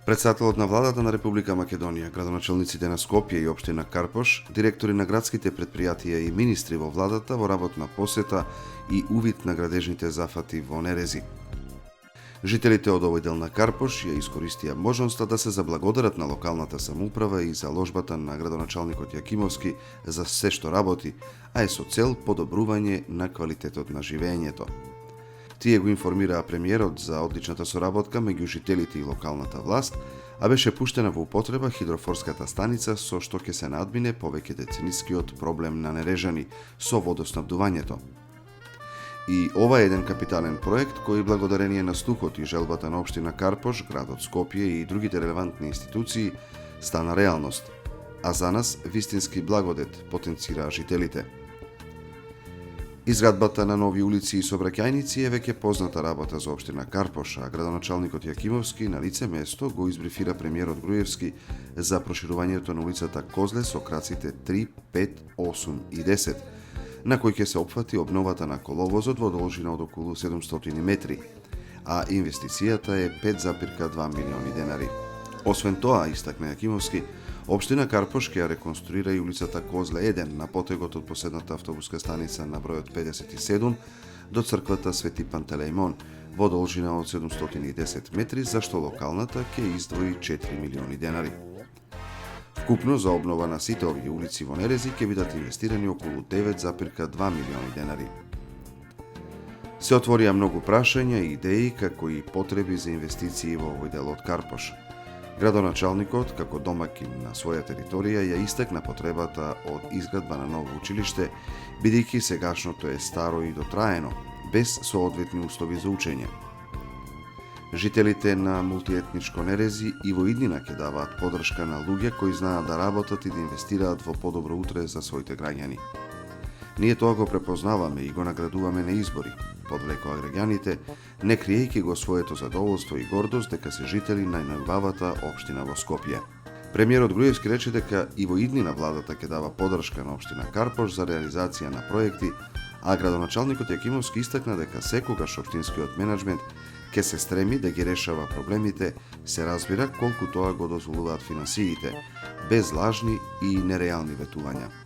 Председателот на владата на Република Македонија, градоначалниците на Скопје и општина Карпош, директори на градските предпријатија и министри во владата во работна посета и увид на градежните зафати во Нерези. Жителите од овој дел на Карпош ја искористија можноста да се заблагодарат на локалната самоуправа и заложбата на градоначалникот Јакимовски за се што работи, а е со цел подобрување на квалитетот на живеењето. Тие го информираа премиерот за одличната соработка меѓу жителите и локалната власт, а беше пуштена во употреба хидрофорската станица со што ќе се надмине повеќе деценискиот проблем на Нережани со водоснабдувањето. И ова е еден капитален проект кој благодарение на стукот и желбата на општина Карпош, градот Скопје и другите релевантни институции стана реалност, а за нас вистински благодет, потенцираа жителите. Изградбата на нови улици и сообраќајници е веќе позната работа за општина Карпош, а градоначалникот Јакимовски на лице место го избрифира премиерот Груевски за проширувањето на улицата Козле со краците 3, 5, 8 и 10, на кој ќе се опфати обновата на коловозот во должина од околу 700 метри, а инвестицијата е 5,2 милиони денари. Освен тоа, истакна Јакимовски, општина Карпош ќе ја реконструира и улицата Козле 1 на потегот од последната автобуска станица на бројот 57 до црквата Свети Пантелејмон во должина од 710 метри, за што локалната ќе издвои 4 милиони денари. Вкупно за обнова на сите овие улици во Нерези ќе бидат инвестирани околу 9,2 милиони денари. Се отворија многу прашања и идеи како и потреби за инвестиции во овој дел од Карпош. Градоначалникот, како домакин на своја територија, ја истакна потребата од изградба на ново училиште, бидејќи сегашното е старо и дотраено, без соодветни услови за учење. Жителите на мултиетничко Нерези и во иднина ќе даваат поддршка на луѓе кои знаат да работат и да инвестираат во подобро утре за своите граѓани. Ние тоа го препознаваме и го наградуваме на избори, подвлекоа граѓаните, не криејќи го своето задоволство и гордост дека се жители на најубавата општина во Скопје. Премиерот Груевски рече дека и во иднина владата ќе дава поддршка на општина Карпош за реализација на проекти, а градоначалникот Јакимовски истакна дека секогаш општинскиот менаџмент ќе се стреми да ги решава проблемите, се разбира колку тоа го дозволуваат финансиите, без лажни и нереални ветувања.